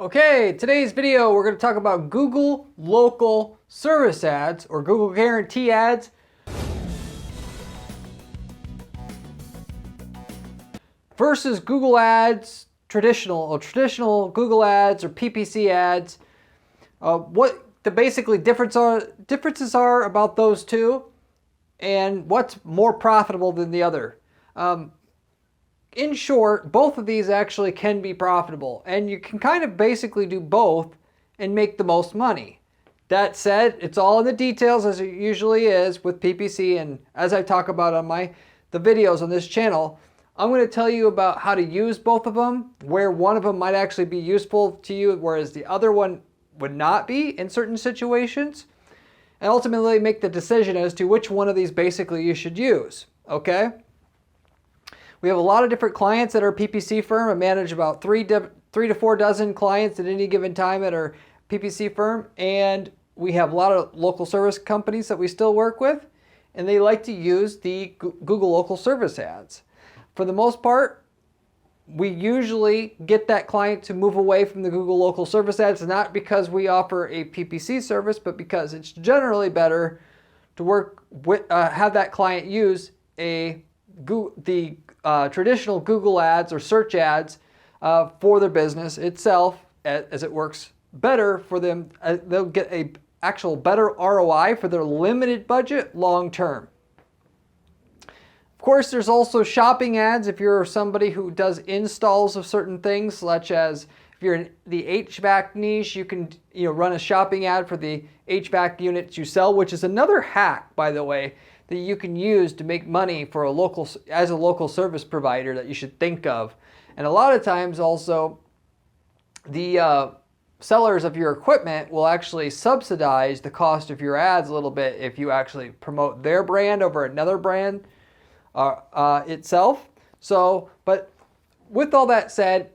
Okay, today's video we're going to talk about Google local service ads or Google guarantee ads versus Google ads, traditional Google ads or PPC ads. What the basically differences are about those two, and what's more profitable than the other. In short, both of these actually can be profitable, and you can kind of basically do both and make the most money. That said, it's all in the details, as it usually is with PPC, and as I talk about on the videos on this channel, I'm going to tell you about how to use both of them, where one of them might actually be useful to you, whereas the other one would not be in certain situations, and ultimately make the decision as to which one of these basically you should use, okay? We have a lot of different clients at our PPC firm. I manage about three to 4 dozen clients at any given time at our PPC firm. And we have a lot of local service companies that we still work with. And they like to use the Google local service ads. For the most part, we usually get that client to move away from the Google local service ads, not because we offer a PPC service, but because it's generally better to work with, have that client use the traditional Google ads or search ads for their business itself, as it works better for them. They'll get a actual better ROI for their limited budget long term. Of course, there's also shopping ads if you're somebody who does installs of certain things, such as if you're in the HVAC niche, you can run a shopping ad for the HVAC units you sell, which is another hack, by the way, that you can use to make money for as a local service provider that you should think of. And a lot of times also the sellers of your equipment will actually subsidize the cost of your ads a little bit if you actually promote their brand over another brand itself. So, but with all that said,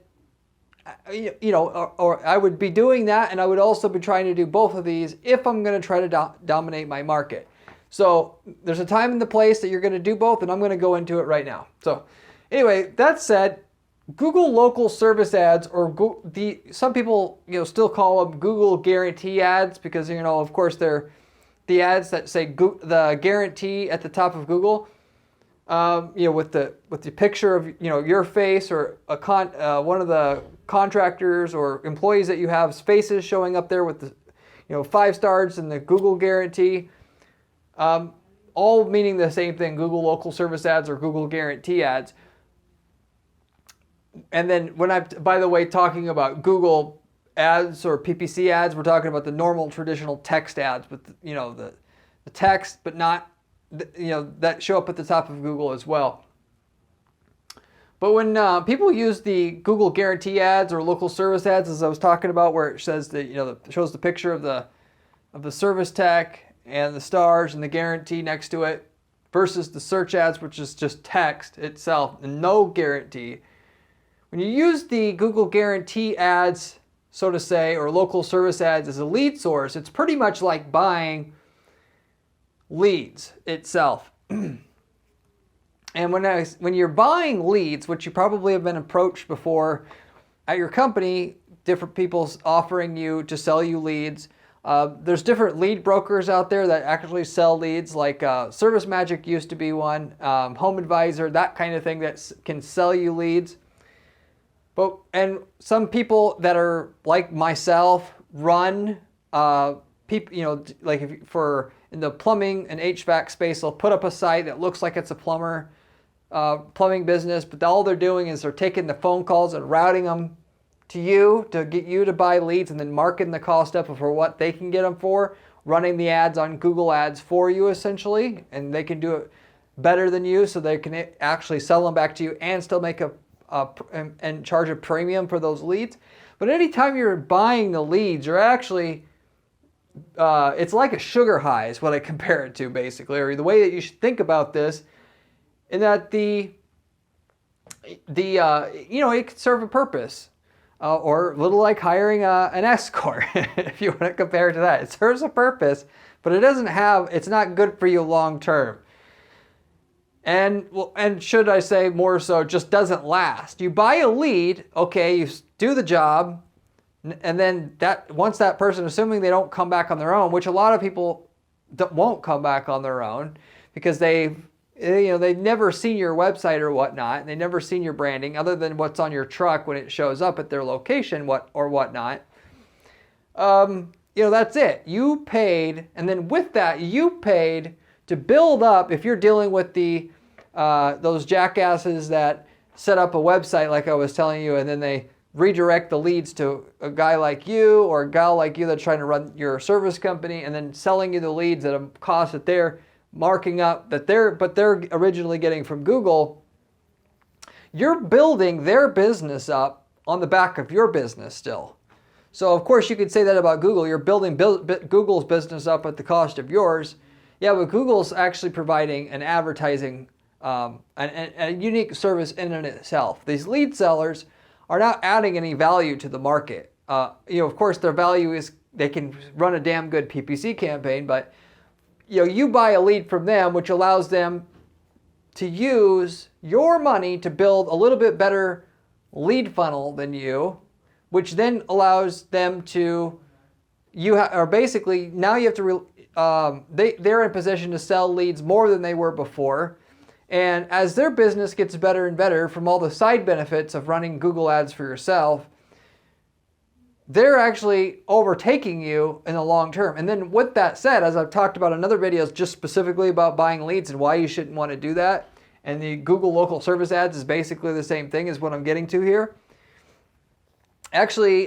or I would be doing that, and I would also be trying to do both of these if I'm going to try to dominate my market. So there's a time and the place that you're going to do both, and I'm going to go into it right now. So anyway, that said, Google local service ads, or some people still call them Google guarantee ads, because of course they're the ads that say the guarantee at the top of Google, with the picture of your face or one of the contractors or employees that you have's faces showing up there with the 5 stars and the Google guarantee. All meaning the same thing, Google local service ads or Google guarantee ads. And then when by the way, talking about Google ads or PPC ads, we're talking about the normal traditional text ads with the text, but not that show up at the top of Google as well. But when people use the Google guarantee ads or local service ads, as I was talking about, where it says that shows the picture of the service tech and the stars and the guarantee next to it, versus the search ads, which is just text itself and no guarantee. When you use the Google guarantee ads, so to say, or local service ads as a lead source, it's pretty much like buying leads itself. And when you're buying leads, which you probably have been approached before at your company, different people's offering you to sell you leads. There's different lead brokers out there that actually sell leads, like Service Magic used to be one, Home Advisor, that kind of thing that can sell you leads. And some people that are like myself run people, like in the plumbing and HVAC space, they'll put up a site that looks like it's a plumbing business, but all they're doing is they're taking the phone calls and routing them to you to get you to buy leads, and then marking the cost up for what they can get them for, running the ads on Google ads for you essentially, and they can do it better than you, so they can actually sell them back to you and still make and charge a premium for those leads. But anytime you're buying the leads, you're actually it's like a sugar high is what I compare it to, basically, or the way that you should think about this, in that it could serve a purpose. Or a little like hiring an escort, if you want to compare it to that. It serves a purpose, but it's not good for you long term. And should I say more so, just doesn't last. You buy a lead, okay, you do the job, And then once that person, assuming they don't come back on their own, which a lot of people won't come back on their own because they've never seen your website or whatnot, and they've never seen your branding other than what's on your truck when it shows up at their location, whatnot. That's it. You paid, and then with that, you paid to build up. If you're dealing with those jackasses that set up a website like I was telling you, and then they redirect the leads to a guy like you or a gal like you that's trying to run your service company, and then selling you the leads at a cost that they're marking up, but they're originally getting from Google. You're building their business up on the back of your business still. So of course you could say that about Google. You're building Google's business up at the cost of yours. Yeah, but Google's actually providing an advertising, a unique service in and itself. These lead sellers are not adding any value to the market. Of course their value is they can run a damn good PPC campaign, but you buy a lead from them, which allows them to use your money to build a little bit better lead funnel than you, which then allows them to, basically now you have to, they're in a position to sell leads more than they were before. And as their business gets better and better from all the side benefits of running Google ads for yourself, they're actually overtaking you in the long term. And then with that said, as I've talked about in other videos just specifically about buying leads and why you shouldn't want to do that, and the Google local service ads is basically the same thing as what I'm getting to here. Actually,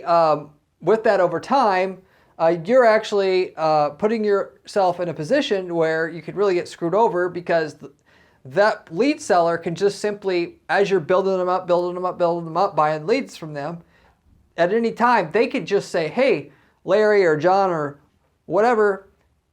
with that over time, you're actually putting yourself in a position where you could really get screwed over, because that lead seller can just simply, as you're building them up, buying leads from them, at any time, they could just say, hey, Larry or John or whatever,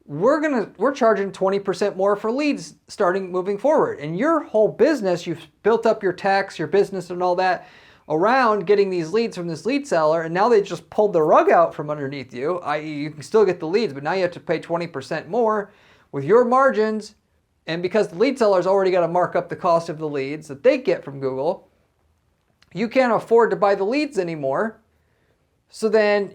we're charging 20% more for leads moving forward. And your whole business, you've built up your tax, your business and all that around getting these leads from this lead seller, and now they just pulled the rug out from underneath you, i.e. you can still get the leads, but now you have to pay 20% more with your margins. And because the lead seller's already got to mark up the cost of the leads that they get from Google, you can't afford to buy the leads anymore. So then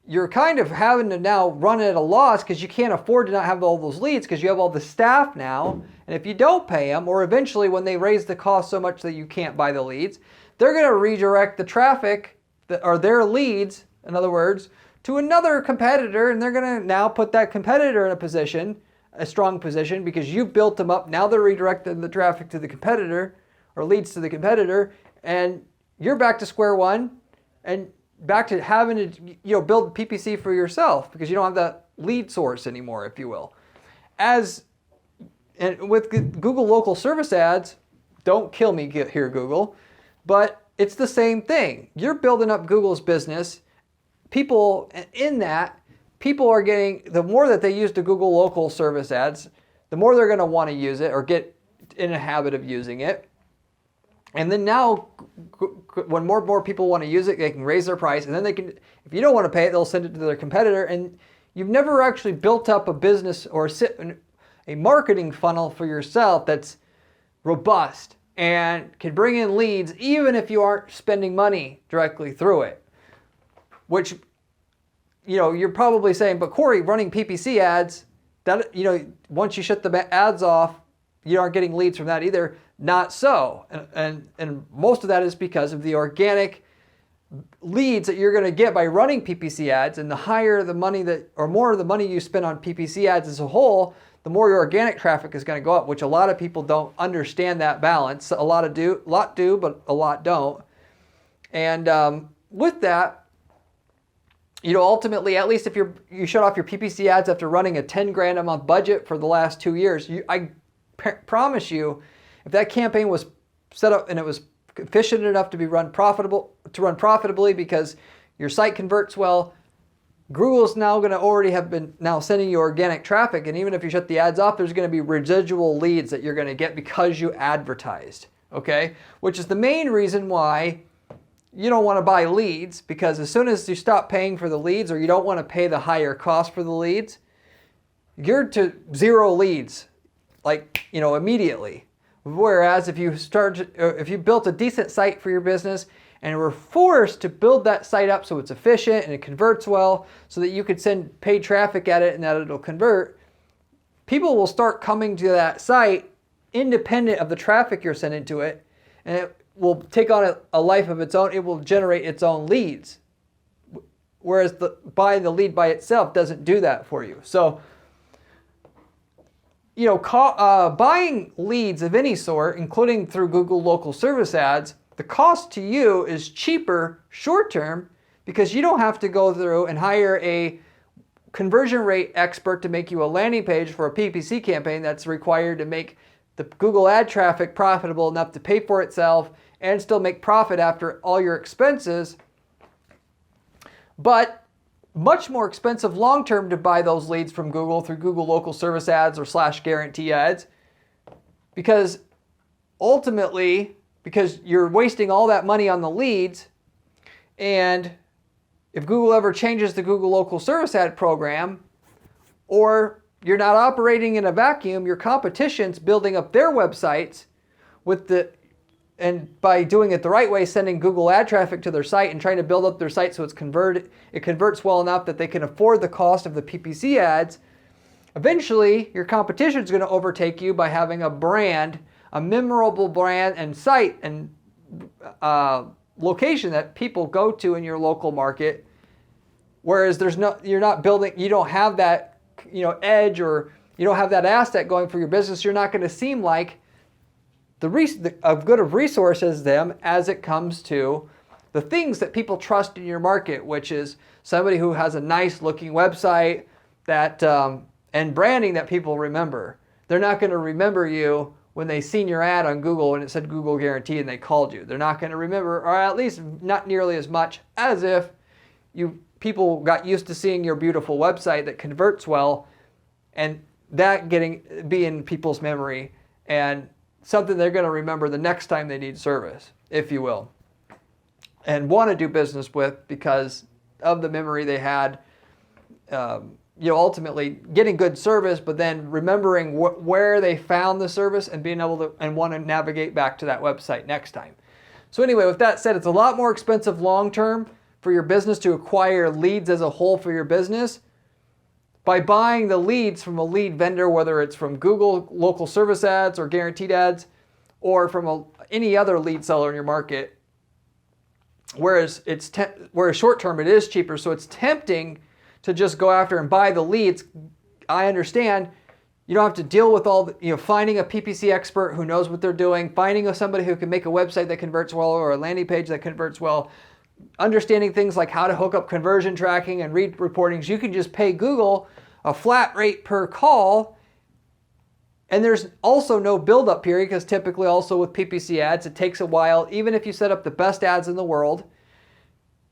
you're kind of having to now run at a loss because you can't afford to not have all those leads because you have all the staff now. And if you don't pay them, or eventually when they raise the cost so much that you can't buy the leads, they're going to redirect the traffic or their leads, in other words, to another competitor. And they're going to now put that competitor in a strong position because you've built them up. Now they're redirecting the traffic to the competitor or leads to the competitor. And you're back to square one and back to having to build PPC for yourself because you don't have that lead source anymore, if you will. And with Google local service ads, don't kill me here, Google, but it's the same thing. You're building up Google's business. People are getting, the more that they use the Google local service ads, the more they're going to want to use it or get in a habit of using it. And then now, when more and more people want to use it, they can raise their price, and then they can, if you don't want to pay it, they'll send it to their competitor. And you've never actually built up a business or a marketing funnel for yourself that's robust and can bring in leads, even if you aren't spending money directly through it. Which, you're probably saying, but Corey, running PPC ads, that once you shut the ads off, you aren't getting leads from that either. Not so. And most of that is because of the organic leads that you're going to get by running PPC ads. And the higher the money or more of the money you spend on PPC ads as a whole, the more your organic traffic is going to go up, which a lot of people don't understand that balance. A lot do, but a lot don't. And with that, ultimately, at least if you shut off your PPC ads after running a 10 grand a month budget for the last 2 years, I promise you, if that campaign was set up and it was efficient enough to run profitably because your site converts well, Google's now going to already have been now sending you organic traffic. And even if you shut the ads off, there's going to be residual leads that you're going to get because you advertised. Okay? Which is the main reason why you don't want to buy leads, because as soon as you stop paying for the leads or you don't want to pay the higher cost for the leads, you're to zero leads, immediately. Whereas if you built a decent site for your business and we're forced to build that site up so it's efficient and it converts well so that you could send paid traffic at it and that it'll convert, people will start coming to that site independent of the traffic you're sending to it, and it will take on a life of its own. It will generate its own leads, whereas buying the lead by itself doesn't do that for you. So, buying leads of any sort, including through Google local service ads, the cost to you is cheaper short term because you don't have to go through and hire a conversion rate expert to make you a landing page for a PPC campaign that's required to make the Google ad traffic profitable enough to pay for itself and still make profit after all your expenses. But much more expensive long-term to buy those leads from Google through Google local service ads or /guarantee ads, because ultimately, because you're wasting all that money on the leads, and if Google ever changes the Google local service ad program, or you're not operating in a vacuum, your competition's building up their websites and by doing it the right way, sending Google ad traffic to their site and trying to build up their site so it converts well enough that they can afford the cost of the PPC ads, eventually your competition is going to overtake you by having a brand, a memorable brand and site and location that people go to in your local market. Whereas you don't have that edge, or you don't have that asset going for your business. You're not going to seem like a good of resources them as it comes to the things that people trust in your market, which is somebody who has a nice looking website that and branding that people remember. They're not going to remember you when they seen your ad on Google and it said Google Guarantee and they called you. They're not going to remember, or at least not nearly as much as if people got used to seeing your beautiful website that converts well, and that be in people's memory and something they're going to remember the next time they need service, if you will, and want to do business with because of the memory they had, ultimately getting good service, but then remembering where they found the service and being able to and want to navigate back to that website next time. So anyway, with that said, it's a lot more expensive long term for your business to acquire leads as a whole for your business by buying the leads from a lead vendor, whether it's from Google local service ads or guaranteed ads, or from any other lead seller in your market. Whereas short term it is cheaper, so it's tempting to just go after and buy the leads. I understand you don't have to deal with finding a PPC expert who knows what they're doing, finding somebody who can make a website that converts well or a landing page that converts well, understanding things like how to hook up conversion tracking and read reportings. You can just pay Google a flat rate per call, and there's also no build-up period, because typically also with PPC ads, it takes a while. Even if you set up the best ads in the world,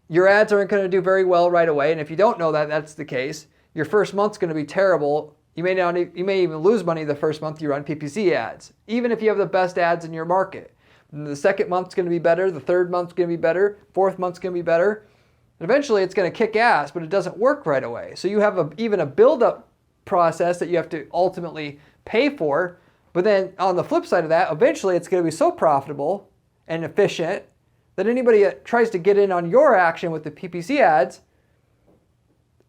your ads aren't going to do very well right away, and if you don't know that that's the case, your first month's going to be terrible. You may even lose money the first month you run PPC ads, even if you have the best ads in your market. And the second month's going to be better, the third month's going to be better, fourth month's going to be better. And eventually it's going to kick ass, but it doesn't work right away. So you have even a build-up process that you have to ultimately pay for. But then on the flip side of that, eventually it's going to be so profitable and efficient that anybody that tries to get in on your action with the PPC ads,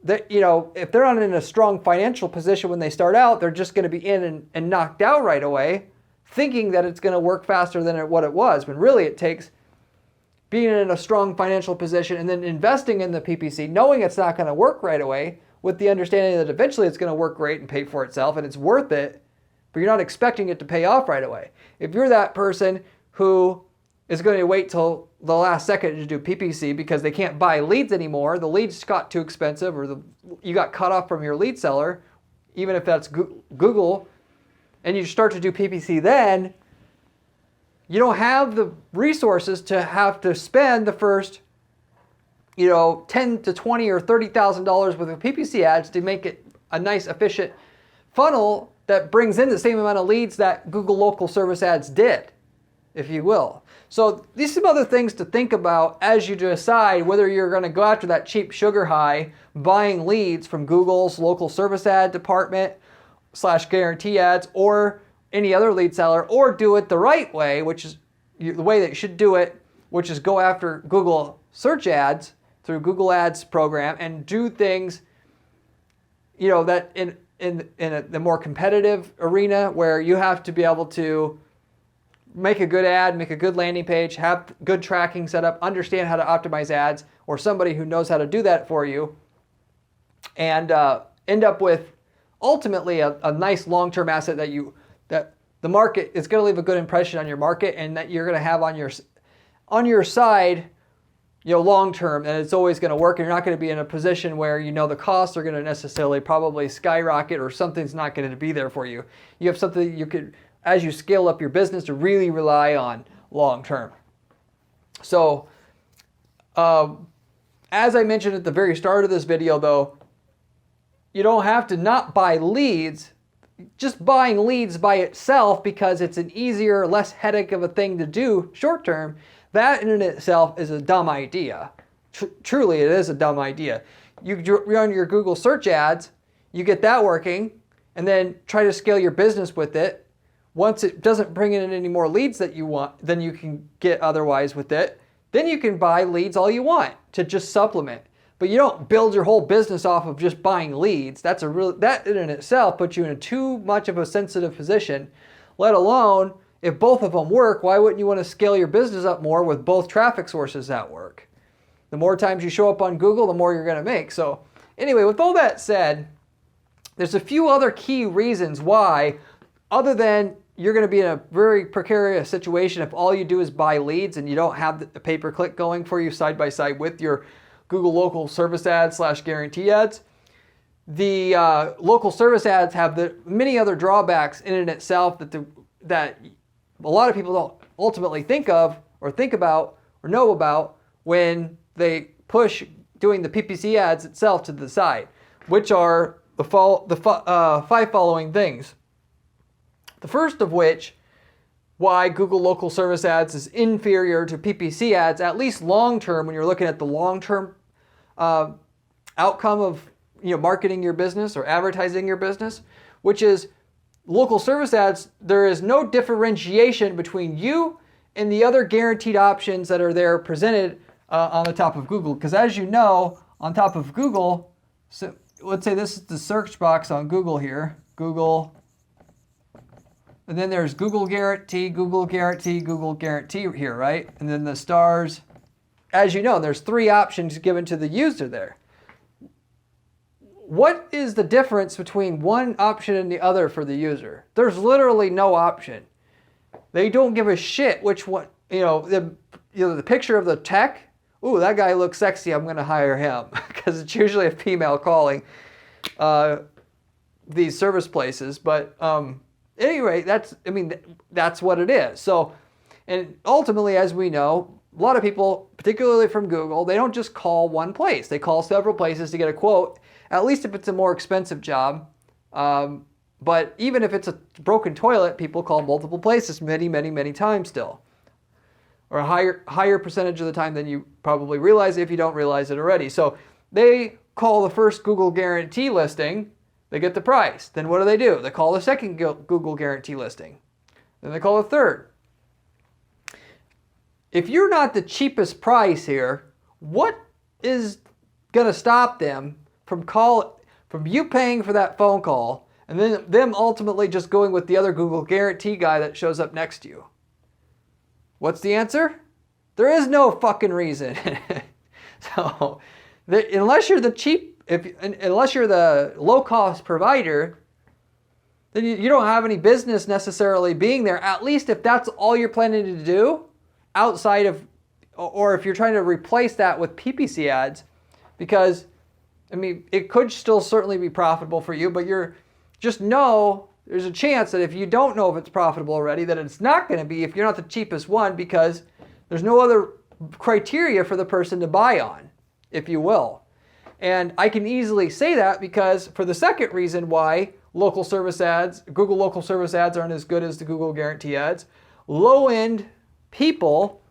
that if they're not in a strong financial position when they start out, they're just going to be in and knocked out right away, thinking that it's going to work faster than what it was, when really it takes being in a strong financial position and then investing in the PPC, knowing it's not going to work right away, with the understanding that eventually it's going to work great and pay for itself and it's worth it, but you're not expecting it to pay off right away. If you're that person who is going to wait till the last second to do PPC because they can't buy leads anymore, the leads got too expensive, or you got cut off from your lead seller, even if that's Google, and you start to do PPC, then you don't have the resources to have to spend the first, $10 to $20 or $30,000 worth of PPC ads to make it a nice, efficient funnel that brings in the same amount of leads that Google local service ads did, if you will. So these are some other things to think about as you decide whether you're going to go after that cheap sugar high, buying leads from Google's local service ad department /guarantee ads or any other lead seller, or do it the right way, which is the way that you should do it, which is go after Google search ads through Google Ads program and do things, that in the more competitive arena where you have to be able to make a good ad, make a good landing page, have good tracking set up, understand how to optimize ads, or somebody who knows how to do that for you, and end up with ultimately a nice long-term asset that the market is going to leave a good impression on your market, and that you're going to have on your side, long term, and it's always going to work. And you're not going to be in a position where the costs are going to necessarily probably skyrocket, or something's not going to be there for you. You have something you could, as you scale up your business, to really rely on long term. So, as I mentioned at the very start of this video, though, you don't have to not buy leads. Just buying leads by itself, because it's an easier, less headache of a thing to do short term, that in itself is a dumb idea. Truly, it is a dumb idea. You run your Google search ads, you get that working, and then try to scale your business with it. Once it doesn't bring in any more leads that you want, than you can get otherwise with it, then you can buy leads all you want to just supplement. But you don't build your whole business off of just buying leads. That in itself puts you in too much of a sensitive position, let alone if both of them work. Why wouldn't you want to scale your business up more with both traffic sources that work? The more times you show up on Google, the more you're going to make. So anyway, with all that said, there's a few other key reasons why, other than you're going to be in a very precarious situation if all you do is buy leads and you don't have the pay-per-click going for you side by side with your Google local service ads / guarantee ads. The local service ads have the many other drawbacks in and itself that a lot of people don't ultimately think of or think about or know about when they push doing the PPC ads itself to the side, which are the 5 following things. The first of which, why Google local service ads is inferior to PPC ads, at least long term, when you're looking at the long term outcome of marketing your business or advertising your business, which is local service ads. There is no differentiation between you and the other guaranteed options that are there presented on the top of Google. Because as you know, on top of Google, so let's say this is the search box on Google here, Google, and then there's Google Guarantee, Google Guarantee, Google Guarantee here, right? And then the stars. As you know, there's 3 options given to the user there. What is the difference between one option and the other for the user? There's literally no option. They don't give a shit which one, the picture of the tech. Ooh, that guy looks sexy, I'm going to hire him. Because it's usually a female calling these service places. But anyway, that's what it is. So, and ultimately, as we know, a lot of people, particularly from Google, they don't just call one place. They call several places to get a quote, at least if it's a more expensive job. But even if it's a broken toilet, people call multiple places many, many, many times still. Or a higher percentage of the time than you probably realize if you don't realize it already. So they call the first Google Guarantee listing, they get the price. Then what do? They call the second Google Guarantee listing. Then they call the third. If you're not the cheapest price here, what is going to stop them from you paying for that phone call and then them ultimately just going with the other Google Guarantee guy that shows up next to you? What's the answer? There is no fucking reason. So, unless you're the low-cost provider, then you don't have any business necessarily being there, at least if that's all you're planning to do. Outside of, or if you're trying to replace that with PPC ads, because it could still certainly be profitable for you, but there's a chance that if you don't know if it's profitable already, that it's not going to be if you're not the cheapest one, because there's no other criteria for the person to buy on, if you will. And I can easily say that because for the second reason why local service ads, Google local service ads aren't as good as the Google Guarantee ads, low-end people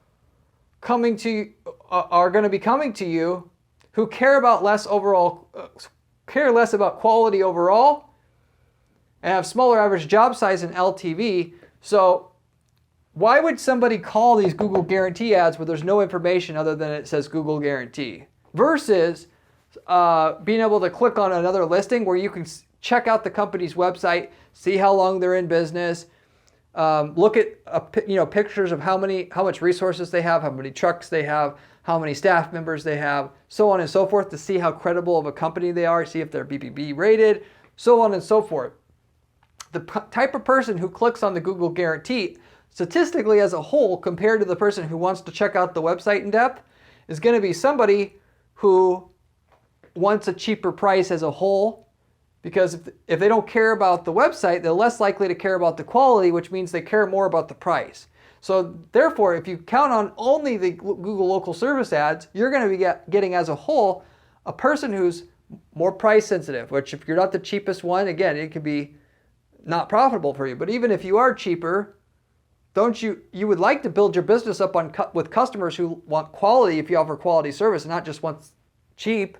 are going to be coming to you who care less about quality overall and have smaller average job size and LTV. So why would somebody call these Google Guarantee ads where there's no information other than it says Google Guarantee? Versus being able to click on another listing where you can check out the company's website, see how long they're in business, look at pictures of how much resources they have, how many trucks they have, how many staff members they have, so on and so forth, to see how credible of a company they are, see if they're BBB rated, so on and so forth. The type of person who clicks on the Google Guarantee, statistically as a whole, compared to the person who wants to check out the website in depth, is going to be somebody who wants a cheaper price as a whole, because if they don't care about the website, they're less likely to care about the quality, which means they care more about the price. So therefore, if you count on only the Google local service ads, you're going to be getting as a whole a person who's more price sensitive, which if you're not the cheapest one, again, it could be not profitable for you. But even if you are cheaper, you would like to build your business up with customers who want quality if you offer quality service and not just want cheap,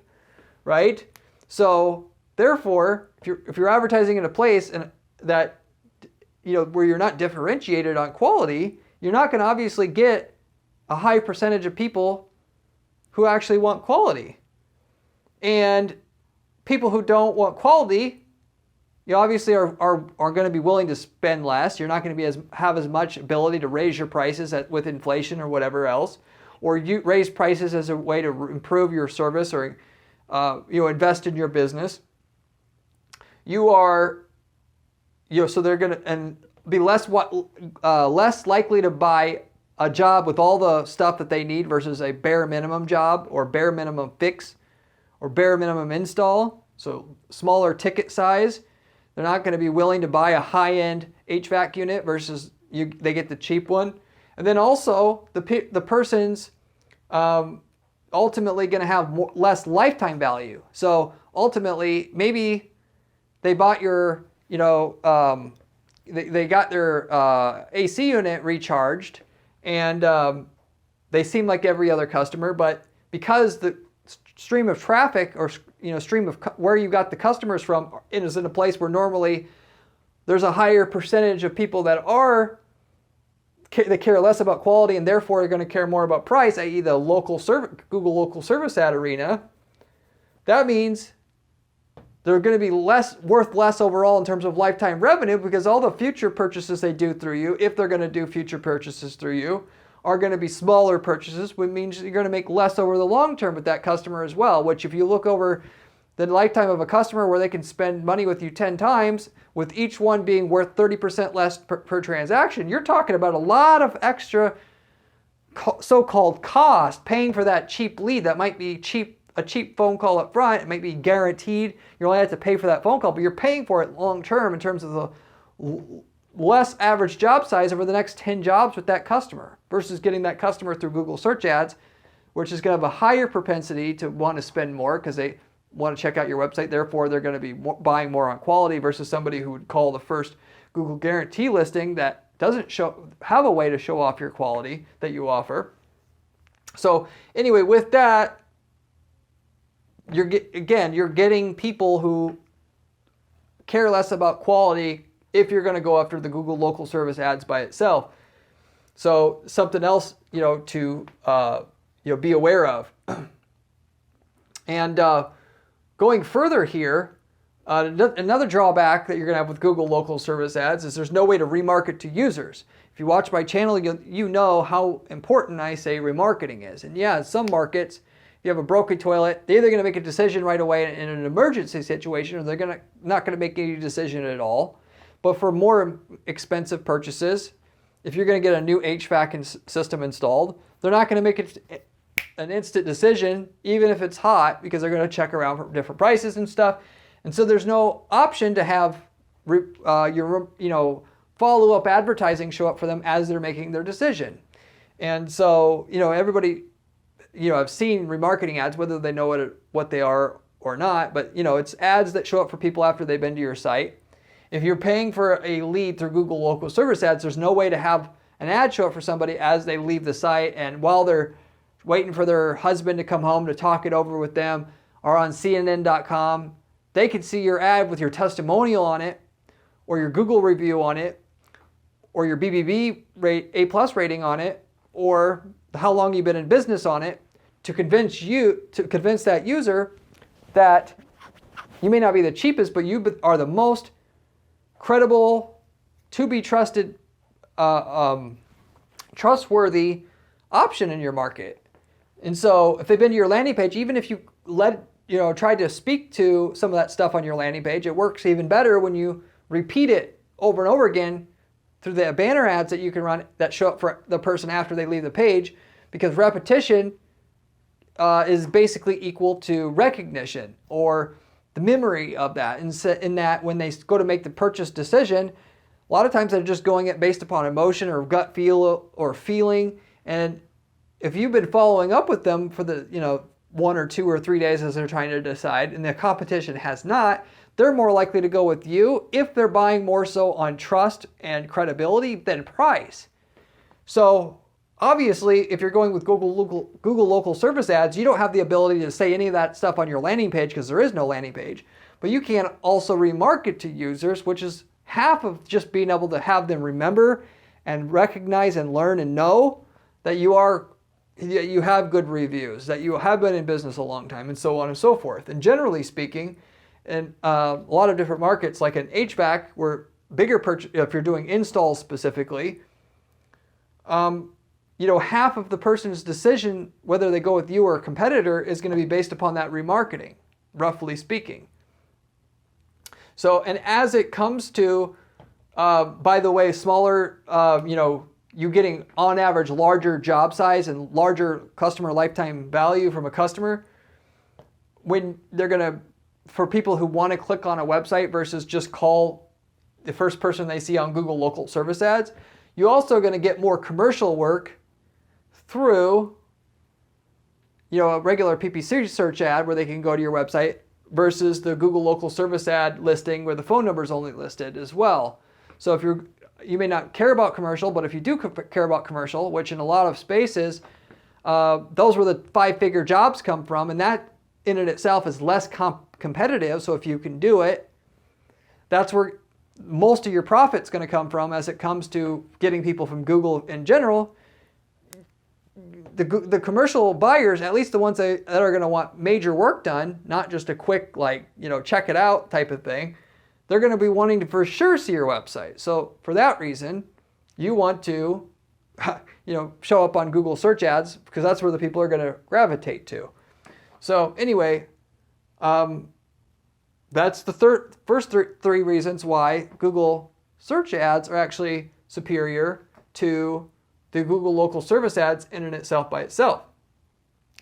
right? So therefore, if you're advertising in a place and that where you're not differentiated on quality, you're not going to obviously get a high percentage of people who actually want quality. And people who don't want quality, you obviously are going to be willing to spend less. You're not going to have as much ability to raise your prices with inflation or whatever else, or you raise prices as a way to improve your service or invest in your business. So they're going to be less likely to buy a job with all the stuff that they need versus a bare minimum job or bare minimum fix or bare minimum install. So smaller ticket size. They're not going to be willing to buy a high-end HVAC unit versus they get the cheap one. And then also the person's ultimately going to have less lifetime value. So ultimately, maybe they bought your, they got their AC unit recharged, and they seem like every other customer, but because the stream of traffic or stream of where you got the customers from is in a place where normally there's a higher percentage of people that they care less about quality and therefore are going to care more about price, i.e. the Google local service ad arena. That means they're going to be worth less overall in terms of lifetime revenue, because all the future purchases they do through you, if they're going to do future purchases through you, are going to be smaller purchases, which means you're going to make less over the long term with that customer as well, which if you look over the lifetime of a customer where they can spend money with you 10 times, with each one being worth 30% less per transaction, you're talking about a lot of extra so-called cost paying for that cheap lead. That might be a cheap phone call up front. It might be guaranteed. You only have to pay for that phone call, but you're paying for it long term in terms of the less average job size over the next 10 jobs with that customer versus getting that customer through Google search ads, which is going to have a higher propensity to want to spend more because they want to check out your website. Therefore, they're going to be buying more on quality versus somebody who would call the first Google Guarantee listing that doesn't have a way to show off your quality that you offer. So anyway, with that, you're getting people who care less about quality if you're going to go after the Google local service ads by itself. So something else, to be aware of. And going further here, another drawback that you're going to have with Google local service ads is there's no way to remarket to users. If you watch my channel, you know how important I say remarketing is. And yeah, in some markets, you have a broken toilet, they're either going to make a decision right away in an emergency situation, or they're not going to make any decision at all. But for more expensive purchases, if you're going to get a new HVAC system installed, they're not going to make an instant decision, even if it's hot, because they're going to check around for different prices and stuff. And so there's no option to have your follow-up advertising show up for them as they're making their decision. And so everybody, I've seen remarketing ads, whether they know what they are or not, but it's ads that show up for people after they've been to your site. If you're paying for a lead through Google local service ads, there's no way to have an ad show up for somebody as they leave the site and while they're waiting for their husband to come home to talk it over with them, or on CNN.com. They can see your ad with your testimonial on it or your Google review on it, or your BBB rate, A+ rating on it, or how long you've been in business on it, to convince that user that you may not be the cheapest, but you are the most credible, to be trusted, trustworthy option in your market. And so if they've been to your landing page, even if you tried to speak to some of that stuff on your landing page, it works even better when you repeat it over and over again through the banner ads that you can run that show up for the person after they leave the page, because repetition is basically equal to recognition, or the memory of that. In that when they go to make the purchase decision, a lot of times they're just going it based upon emotion or gut feel or feeling. And if you've been following up with them for the 1 or 2 or 3 days as they're trying to decide, and the competition has not, they're more likely to go with you if they're buying more so on trust and credibility than price. So obviously, if you're going with Google local service ads, you don't have the ability to say any of that stuff on your landing page because there is no landing page. But you can also remarket to users, which is half of just being able to have them remember and recognize and learn and know that you have good reviews, that you have been in business a long time, and so on and so forth. And generally speaking, in a lot of different markets, like an HVAC, where bigger purchase, if you're doing installs specifically, half of the person's decision whether they go with you or a competitor is going to be based upon that remarketing, roughly speaking. So, and as it comes to, by the way, smaller, you getting on average larger job size and larger customer lifetime value from a customer, when they're going to, for people who want to click on a website versus just call the first person they see on Google local service ads, you're also going to get more commercial work through, a regular PPC search ad where they can go to your website versus the Google local service ad listing where the phone number is only listed as well. So if you may not care about commercial, but if you do care about commercial, which in a lot of spaces, those where the 5-figure jobs come from, and that in and itself is less competitive. So if you can do it, that's where most of your profit's going to come from as it comes to getting people from Google in general. The commercial buyers, at least the ones that are going to want major work done, not just a quick check it out type of thing, they're going to be wanting to for sure see your website. So for that reason, you want to show up on Google search ads because that's where the people are going to gravitate to. So anyway, that's the first three reasons why Google search ads are actually superior to the Google local service ads in and itself by itself.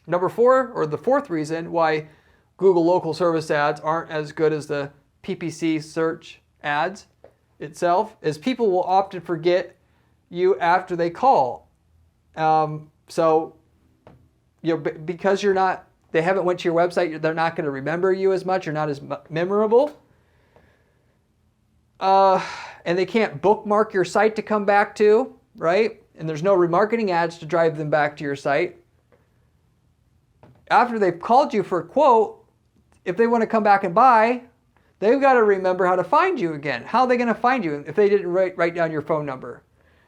Number 4, or the fourth reason why Google local service ads aren't as good as the PPC search ads itself, is people will often forget you after they call. Because they haven't went to your website, they're not going to remember you as much. You're not as memorable. And they can't bookmark your site to come back to, right? And there's no remarketing ads to drive them back to your site. After they've called you for a quote, if they want to come back and buy, they've got to remember how to find you again. How are they going to find you if they didn't write down your phone number?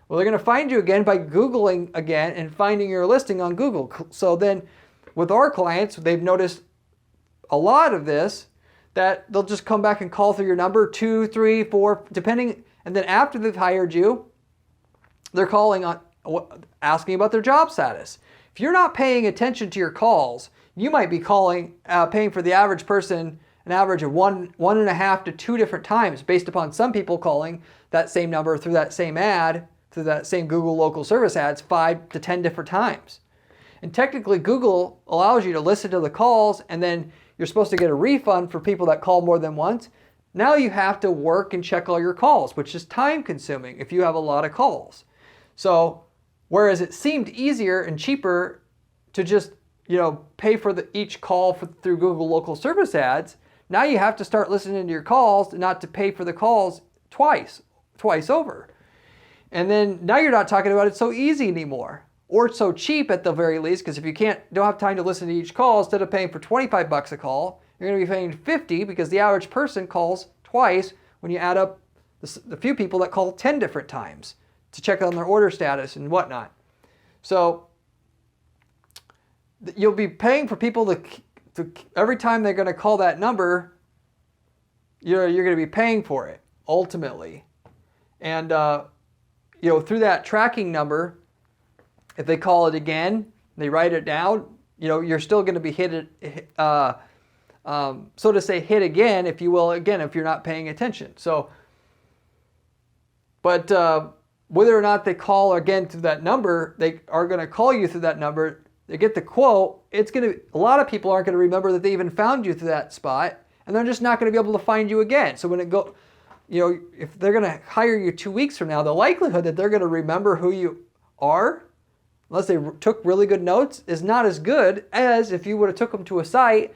Well, they're going to find you again by Googling again and finding your listing on Google. So then with our clients, they've noticed a lot of this, that they'll just come back and call through your number 2, 3, 4, depending. And then after they've hired you, they're calling on, asking about their job status. If you're not paying attention to your calls, you might be paying for the average person an average of 1.5 to 2 different times based upon some people calling that same number through that same ad, through that same Google local service ads 5 to 10 different times. And technically Google allows you to listen to the calls, and then you're supposed to get a refund for people that call more than once. Now you have to work and check all your calls, which is time consuming if you have a lot of calls. So whereas it seemed easier and cheaper to just pay for each call through Google local service ads, now you have to start listening to your calls, not to pay for the calls twice over. And then now you're not talking about it so easy anymore, or it's so cheap at the very least, because if you don't have time to listen to each call, instead of paying for $25 a call, you're going to be paying $50 because the average person calls twice when you add up the few people that call 10 different times to check on their order status and whatnot. So you'll be paying for people to every time they're going to call that number, you're going to be paying for it ultimately. And through that tracking number, if they call it again, they write it down, you're still going to be hit so to say, hit again, if you will, again, if you're not paying attention. So, but whether or not they call again through that number, they are going to call you through that number. They get the quote. A lot of people aren't going to remember that they even found you through that spot, and they're just not going to be able to find you again. So when if they're going to hire you 2 weeks from now, the likelihood that they're going to remember who you are, unless they took really good notes, is not as good as if you would have took them to a site.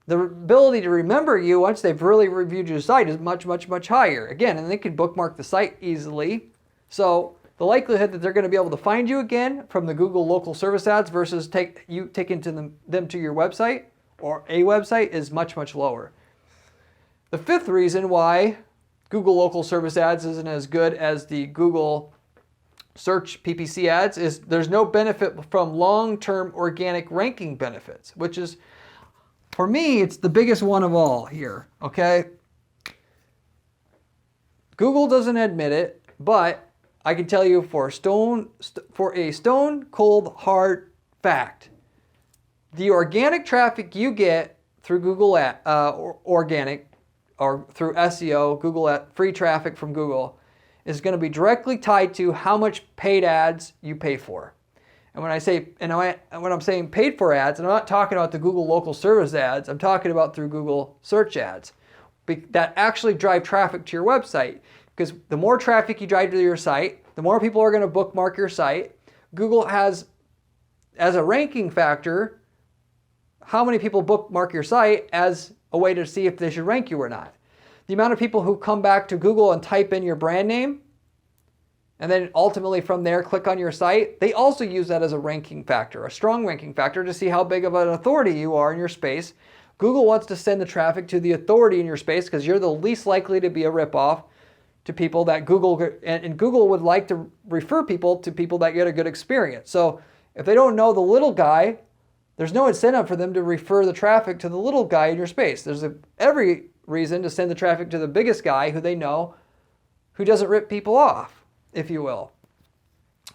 The ability to remember you once they've really reviewed your site is much, much, much higher. Again, and they can bookmark the site easily. So the likelihood that they're going to be able to find you again from the Google local service ads versus taking them to your website or a website is much, much lower. The fifth reason why Google local service ads isn't as good as the Google search PPC ads is there's no benefit from long-term organic ranking benefits, which is, for me, it's the biggest one of all here, okay? Google doesn't admit it, but I can tell you for a stone cold hard fact, the organic traffic you get through Google organic or through SEO, Google free traffic from Google, is going to be directly tied to how much paid ads you pay for. And when I'm saying paid for ads, and I'm not talking about the Google local service ads, I'm talking about through Google search ads that actually drive traffic to your website. Because the more traffic you drive to your site, the more people are going to bookmark your site. Google has, as a ranking factor, how many people bookmark your site as a way to see if they should rank you or not. The amount of people who come back to Google and type in your brand name, and then ultimately from there click on your site, they also use that as a ranking factor, a strong ranking factor to see how big of an authority you are in your space. Google wants to send the traffic to the authority in your space because you're the least likely to be a ripoff to people that Google, and Google would like to refer people to people that get a good experience. So if they don't know the little guy, there's no incentive for them to refer the traffic to the little guy in your space. There's every reason to send the traffic to the biggest guy who they know, who doesn't rip people off, if you will.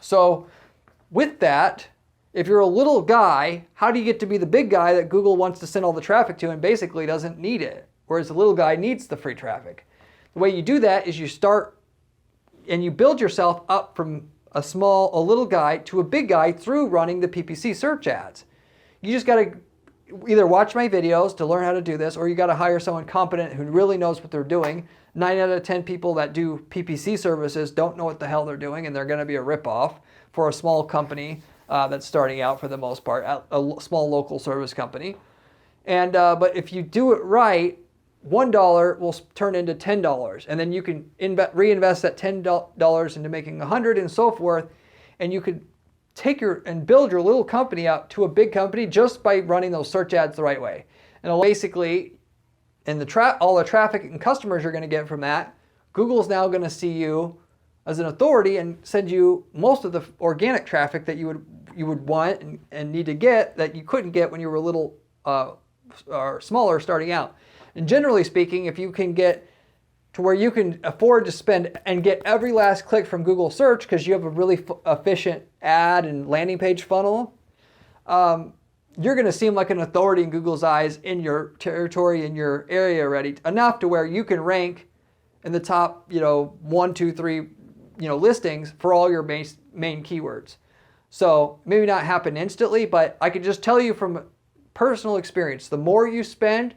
So with that, if you're a little guy, how do you get to be the big guy that Google wants to send all the traffic to and basically doesn't need it, whereas the little guy needs the free traffic? The way you do that is you start and you build yourself up from a little guy to a big guy through running the PPC search ads. You just got to either watch my videos to learn how to do this, or you got to hire someone competent who really knows what they're doing. 9 out of 10 people that do PPC services don't know what the hell they're doing, and they're going to be a ripoff for a small company that's starting out for the most part, a small local service company. And but if you do it right, $1 will turn into $10, and then you can reinvest that $10 into making $100 and so forth, and you could and build your little company up to a big company just by running those search ads the right way. And basically, and all the traffic and customers you're going to get from that, Google's now going to see you as an authority and send you most of the organic traffic that you would want and need to get that you couldn't get when you were a little or smaller starting out. And generally speaking, if you can get to where you can afford to spend and get every last click from Google search because you have a really efficient ad and landing page funnel, you're going to seem like an authority in Google's eyes in your territory, in your area already, enough to where you can rank in the top, 1, 2, 3, listings for all your main keywords. So maybe not happen instantly, but I can just tell you from personal experience, the more you spend,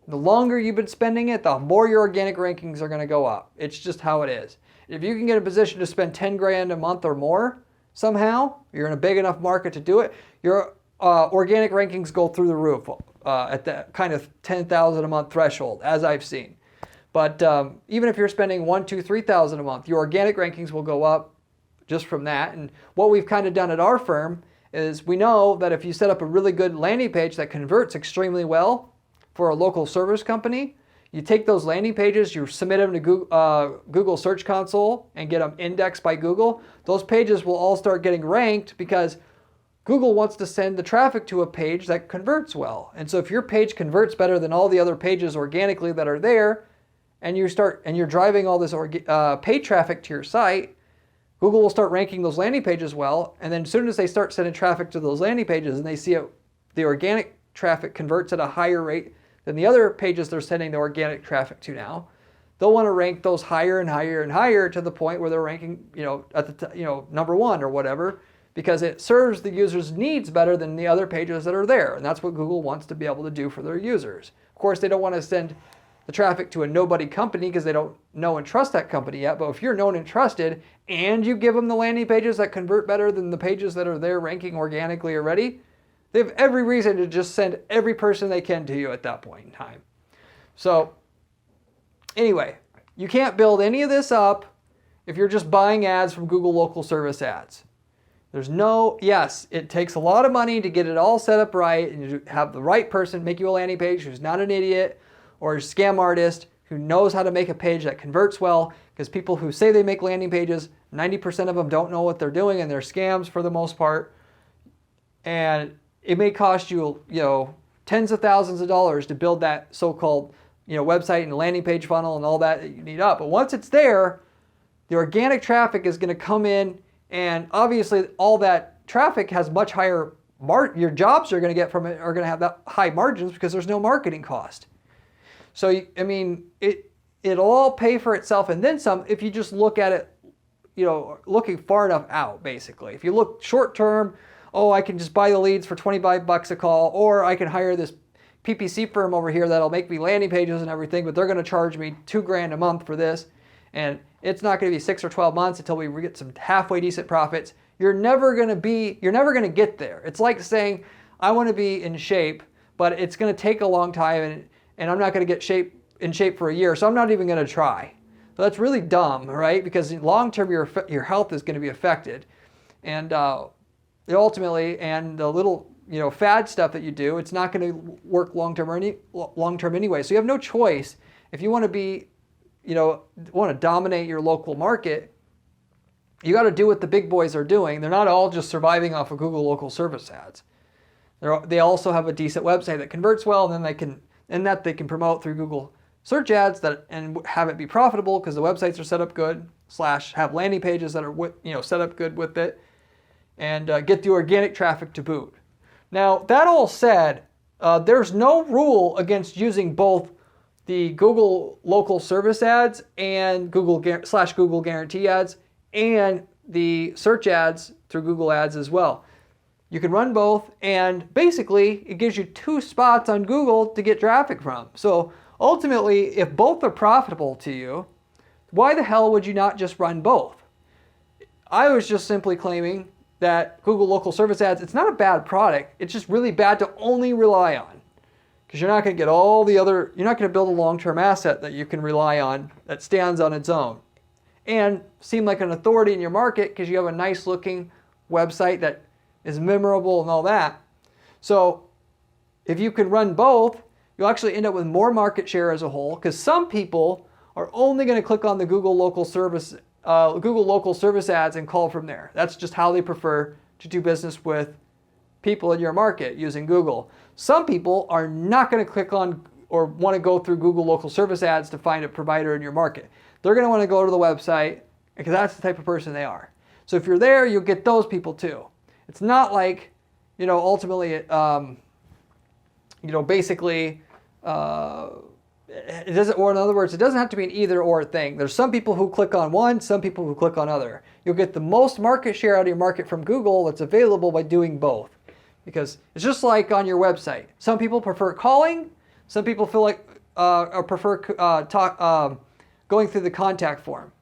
the longer you've been spending it, the more your organic rankings are going to go up. It's just how it is. If you can get a position to spend 10 grand a month or more, somehow, you're in a big enough market to do it, your organic rankings go through the roof at that kind of 10,000 a month threshold, as I've seen. But even if you're spending 1, 2, 3,000 a month, your organic rankings will go up just from that. And what we've kind of done at our firm is we know that if you set up a really good landing page that converts extremely well for a local service company, You take those landing pages, you submit them to Google Search Console and get them indexed by Google. Those pages will all start getting ranked because Google wants to send the traffic to a page that converts well. And so if your page converts better than all the other pages organically that are there, and you're driving all this paid traffic to your site, Google will start ranking those landing pages well. And then as soon as they start sending traffic to those landing pages and they see the organic traffic converts at a higher rate than the other pages they're sending the organic traffic to now, they'll want to rank those higher and higher and higher to the point where they're ranking, at the number one or whatever, because it serves the user's needs better than the other pages that are there. And that's what Google wants to be able to do for their users. Of course, they don't want to send the traffic to a nobody company because they don't know and trust that company yet. But if you're known and trusted and you give them the landing pages that convert better than the pages that are there ranking organically already, they have every reason to just send every person they can to you at that point in time. So anyway, you can't build any of this up if you're just buying ads from Google Local Service Ads. Yes, it takes a lot of money to get it all set up right and you have the right person make you a landing page who's not an idiot or a scam artist who knows how to make a page that converts well, because people who say they make landing pages, 90% of them don't know what they're doing and they're scams for the most part. And it may cost you, tens of thousands of dollars to build that so-called, website and landing page funnel and all that you need up. But once it's there, the organic traffic is going to come in, and obviously all that traffic has much higher your jobs you're going to get from it are going to have that high margins because there's no marketing cost. So it'll all pay for itself and then some if you just look at it, looking far enough out. Basically, if you look short term, I can just buy the leads for $25 a call, or I can hire this PPC firm over here that'll make me landing pages and everything, but they're going to charge me $2,000 a month for this, and it's not going to be 6 or 12 months until we get some halfway decent profits. You're never going to get there. It's like saying, I want to be in shape, but it's going to take a long time, and I'm not going to get in shape for a year, so I'm not even going to try. So that's really dumb, right? Because long term, your health is going to be affected, and ultimately, and the little fad stuff that you do, it's not going to work long term anyway. So you have no choice if you want to be, want to dominate your local market. You got to do what the big boys are doing. They're not all just surviving off of Google Local Service Ads. They also have a decent website that converts well, and then they can promote through Google Search Ads and have it be profitable because the websites are set up good / have landing pages that are set up good with it, and get the organic traffic to boot. Now, that all said, there's no rule against using both the Google Local Service Ads and Google Guarantee Ads and the search ads through Google Ads as well. You can run both, and basically it gives you 2 spots on Google to get traffic from. So ultimately, if both are profitable to you, why the hell would you not just run both? I was just simply claiming that Google Local Service Ads, it's not a bad product. It's just really bad to only rely on, because you're not going to get you're not going to build a long-term asset that you can rely on that stands on its own and seem like an authority in your market because you have a nice looking website that is memorable and all that. So if you can run both, you'll actually end up with more market share as a whole, because some people are only going to click on the Google Local Service Ads and call from there. That's just how they prefer to do business with people in your market using Google. Some people are not going to click on or want to go through Google Local Service Ads to find a provider in your market. They're going to want to go to the website because that's the type of person they are. So if you're there, you'll get those people too. It's not like, ultimately, basically, it doesn't, or in other words, it doesn't have to be an either or thing. There's some people who click on one, some people who click on other. You'll get the most market share out of your market from Google that's available by doing both. Because it's just like on your website. Some people prefer calling, some people feel like or prefer going through the contact form.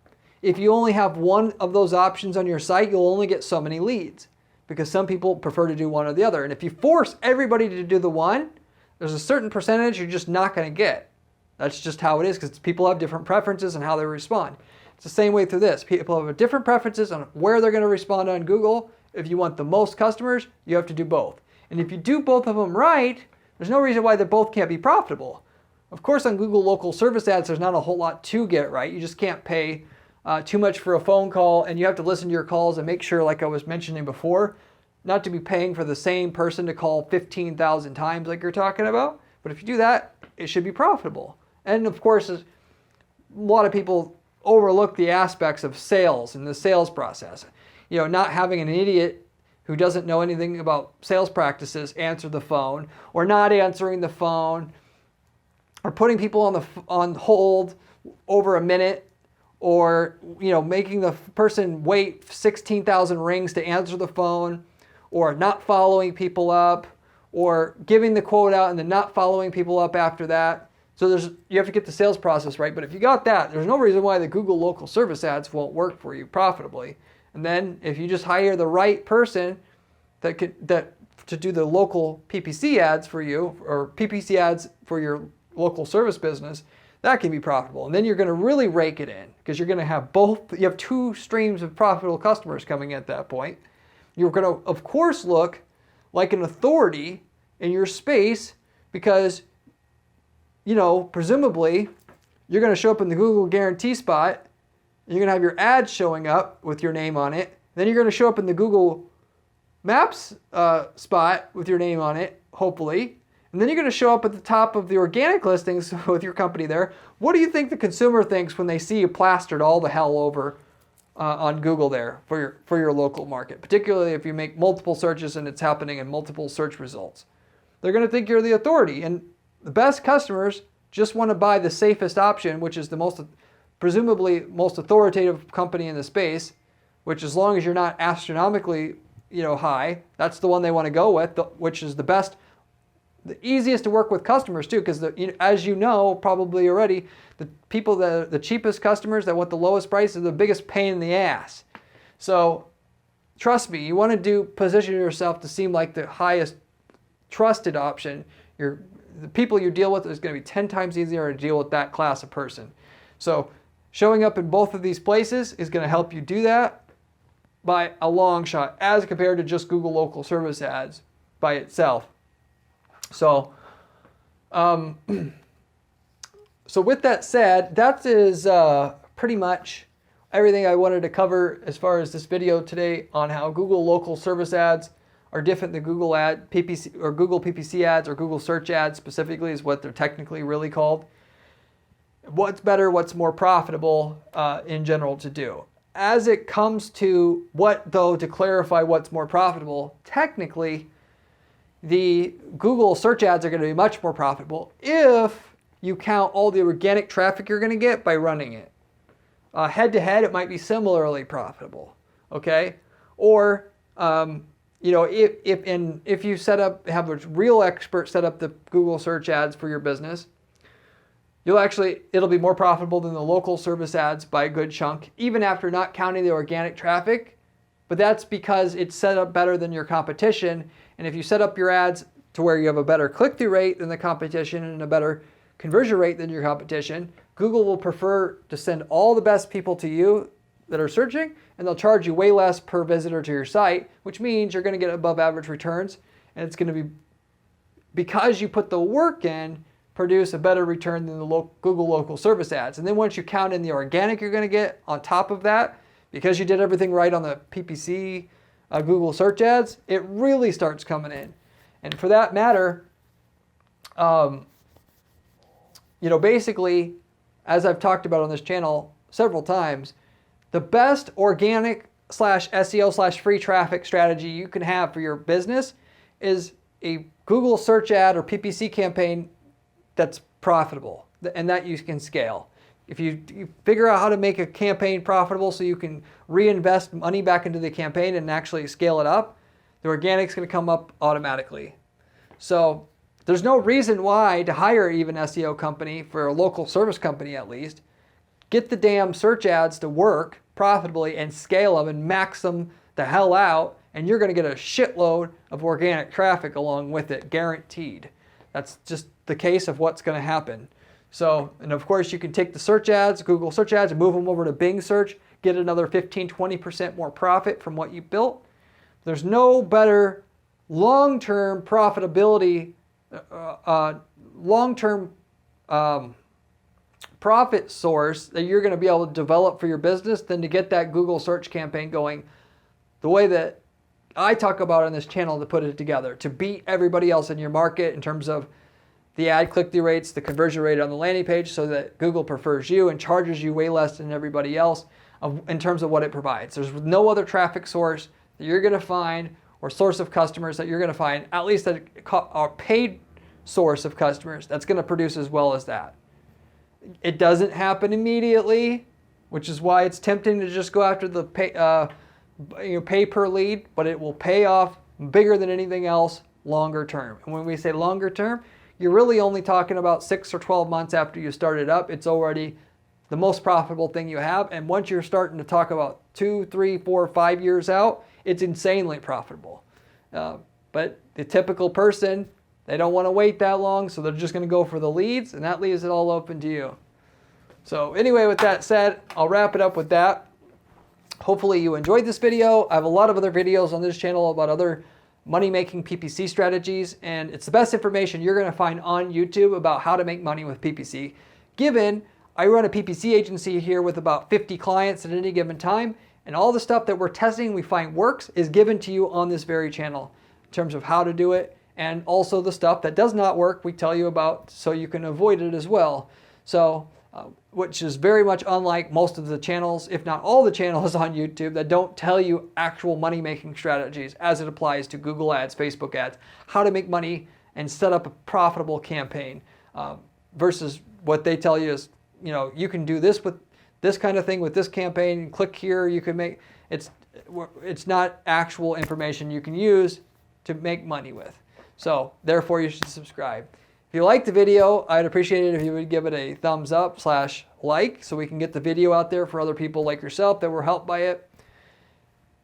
If you only have one of those options on your site, you'll only get so many leads, because some people prefer to do one or the other. And if you force everybody to do the one, there's a certain percentage you're just not going to get. That's just how it is, because people have different preferences on how they respond. It's the same way through this. People have different preferences on where they're going to respond on Google. If you want the most customers, you have to do both. And if you do both of them right, there's no reason why they both can't be profitable. Of course, on Google local service ads, there's not a whole lot to get right. You just can't pay too much for a phone call, and you have to listen to your calls and make sure, like I was mentioning before, not to be paying for the same person to call 15,000 times like you're talking about. But if you do that, it should be profitable. And of course, a lot of people overlook the aspects of sales and the sales process. Not having an idiot who doesn't know anything about sales practices answer the phone, or not answering the phone, or putting people on hold over a minute, or making the person wait 16,000 rings to answer the phone, or not following people up, or giving the quote out and then not following people up after that. So you have to get the sales process right. But if you got that, there's no reason why the Google local service ads won't work for you profitably. And then if you just hire the right person to do the local PPC ads for you, or PPC ads for your local service business, that can be profitable. And then you're going to really rake it in, because you're going to have you have two streams of profitable customers coming at that point. You're going to, of course, look like an authority in your space, because, presumably you're going to show up in the Google guarantee spot. You're going to have your ads showing up with your name on it. Then you're going to show up in the Google Maps spot with your name on it, hopefully. And then you're going to show up at the top of the organic listings with your company there. What do you think the consumer thinks when they see you plastered all the hell over on Google there for your local market, particularly if you make multiple searches and it's happening in multiple search results? They're going to think you're the authority. And the best customers just want to buy the safest option, which is the presumably most authoritative company in the space, which, as long as you're not astronomically high, that's the one they want to go with, which is the best, the easiest to work with customers too, because as you know probably already, the cheapest customers that want the lowest price are the biggest pain in the ass. So trust me, you want to position yourself to seem like the highest trusted option. The people you deal with is going to be 10 times easier to deal with that class of person. So showing up in both of these places is going to help you do that by a long shot, as compared to just Google local service ads by itself. So, so with that said, that is pretty much everything I wanted to cover as far as this video today on how Google local service ads are different than Google PPC or Google PPC ads, or Google search ads specifically is what they're technically really called. What's better, what's more profitable in general to do. As it comes to to clarify what's more profitable, technically, the Google search ads are going to be much more profitable if you count all the organic traffic you're going to get by running it. Head to head, it might be similarly profitable. Okay, or if you have a real expert set up the Google search ads for your business, it'll be more profitable than the local service ads by a good chunk, even after not counting the organic traffic. But that's because it's set up better than your competition. And if you set up your ads to where you have a better click-through rate than the competition and a better conversion rate than your competition, Google will prefer to send all the best people to you that are searching, and they'll charge you way less per visitor to your site, which means you're going to get above average returns. And it's going to be, because you put the work in, produce a better return than the Google local service ads. And then once you count in the organic you're going to get on top of that, because you did everything right on the PPC Google search ads, it really starts coming in. And for that matter, basically, as I've talked about on this channel several times, the best organic /SEO/free traffic strategy you can have for your business is a Google search ad or PPC campaign that's profitable and that you can scale. If you figure out how to make a campaign profitable so you can reinvest money back into the campaign and actually scale it up, the organic's going to come up automatically. So there's no reason why to hire even an SEO company, for a local service company at least. Get the damn search ads to work profitably and scale them and max them the hell out, and you're going to get a shitload of organic traffic along with it, guaranteed. That's just the case of what's going to happen. So, and of course you can take the search ads, Google search ads, and move them over to Bing search, get another 15-20% more profit from what you built. There's no better long-term profitability, long-term profit source that you're going to be able to develop for your business than to get that Google search campaign going the way that I talk about on this channel to put it together, to beat everybody else in your market in terms of the ad click-through rates, the conversion rate on the landing page, so that Google prefers you and charges you way less than everybody else in terms of what it provides. There's no other traffic source that you're going to find or source of customers that you're going to find, at least a paid source of customers that's going to produce as well as that. It doesn't happen immediately, which is why it's tempting to just go after the pay per lead, but it will pay off bigger than anything else longer term. And when we say longer term, you're really only talking about 6 or 12 months after you start it up. It's already the most profitable thing you have. And once you're starting to talk about 2, 3, 4, 5 years out, it's insanely profitable. But the typical person, they don't want to wait that long, so they're just going to go for the leads, and that leaves it all open to you. So anyway, with that said, I'll wrap it up with that. Hopefully you enjoyed this video. I have a lot of other videos on this channel about other money-making PPC strategies, and it's the best information you're going to find on YouTube about how to make money with PPC. Given I run a PPC agency here with about 50 clients at any given time, and all the stuff that we're testing we find works is given to you on this very channel in terms of how to do it, and also the stuff that does not work we tell you about so you can avoid it as well. So, which is very much unlike most of the channels, if not all the channels on YouTube that don't tell you actual money-making strategies as it applies to Google ads, Facebook ads, how to make money and set up a profitable campaign, versus what they tell you is, you know, you can do this with this kind of thing with this campaign, click here, you can make, it's not actual information you can use to make money with. So therefore you should subscribe. If you liked the video, I'd appreciate it if you would give it a thumbs up / like so we can get the video out there for other people like yourself that were helped by it.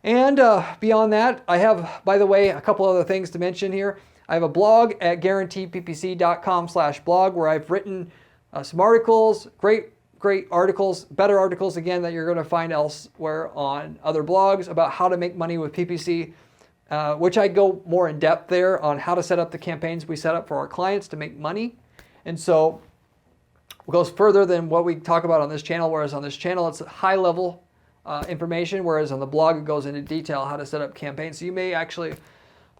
And beyond that, I have, by the way, a couple other things to mention here. I have a blog at guaranteedppc.com/blog where I've written some articles, great articles, better articles again that you're going to find elsewhere on other blogs about how to make money with PPC. Which I go more in depth there on how to set up the campaigns we set up for our clients to make money. And so it goes further than what we talk about on this channel, whereas on this channel it's high level information, whereas on the blog it goes into detail how to set up campaigns. So you may actually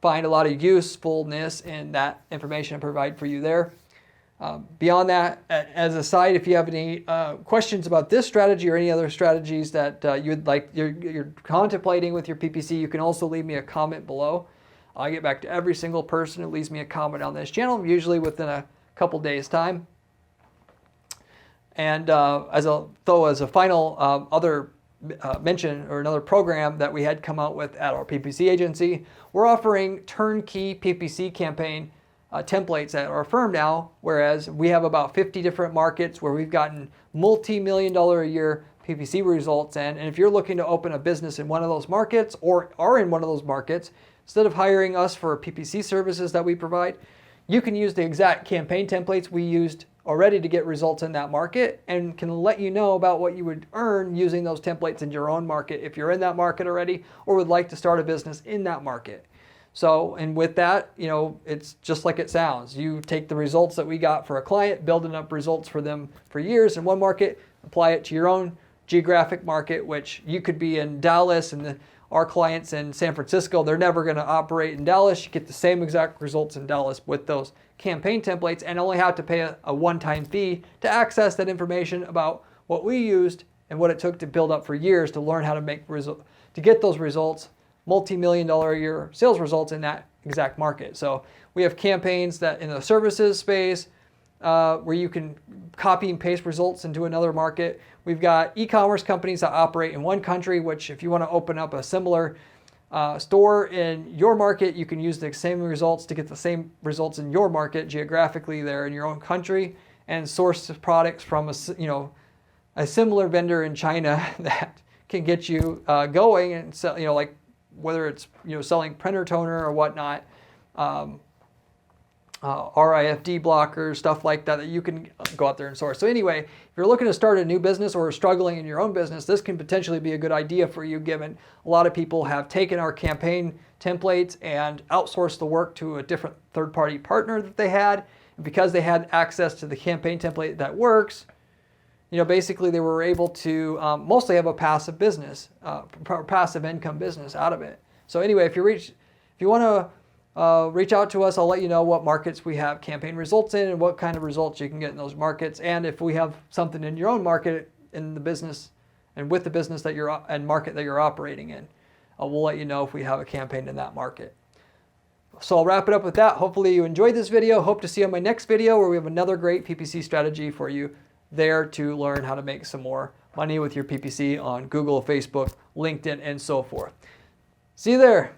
find a lot of usefulness in that information I provide for you there. Beyond that, as a side, if you have any questions about this strategy or any other strategies that you're contemplating with your PPC, you can also leave me a comment below. I get back to every single person who leaves me a comment on this channel, usually within a couple days' time. And as a final other mention or another program that we had come out with at our PPC agency, we're offering turnkey PPC campaign templates at our firm now, whereas we have about 50 different markets where we've gotten multi-million-dollar a year PPC results in. And if you're looking to open a business in one of those markets or are in one of those markets, instead of hiring us for PPC services that we provide, you can use the exact campaign templates we used already to get results in that market and can let you know about what you would earn using those templates in your own market if you're in that market already or would like to start a business in that market. So, and with that, you know, it's just like it sounds. You take the results that we got for a client, building up results for them for years in one market, apply it to your own geographic market, which you could be in Dallas and our clients in San Francisco, they're never going to operate in Dallas. You get the same exact results in Dallas with those campaign templates and only have to pay a one-time fee to access that information about what we used and what it took to build up for years to learn how to to get those results, multi-million-dollar a year sales results in that exact market. So we have campaigns that in the services space where you can copy and paste results into another market. We've got e-commerce companies that operate in one country, which if you want to open up a similar store in your market, you can use the same results to get the same results in your market geographically there in your own country and source products from a similar vendor in China that can get you going and sell, like whether it's selling printer toner or whatnot, RIFD blockers, stuff like that you can go out there and source. So anyway, if you're looking to start a new business or struggling in your own business, this can potentially be a good idea for you, given a lot of people have taken our campaign templates and outsourced the work to a different third-party partner that they had And because they had access to the campaign template that works, basically they were able to mostly have a passive business, passive income business out of it. So anyway, if you want to reach out to us, I'll let you know what markets we have campaign results in and what kind of results you can get in those markets. And if we have something in your own market in the business and with the business that and market that you're operating in, we'll let you know if we have a campaign in that market. So I'll wrap it up with that. Hopefully you enjoyed this video. Hope to see you on my next video where we have another great PPC strategy for you there to learn how to make some more money with your PPC on Google, Facebook, LinkedIn, and so forth. See you there.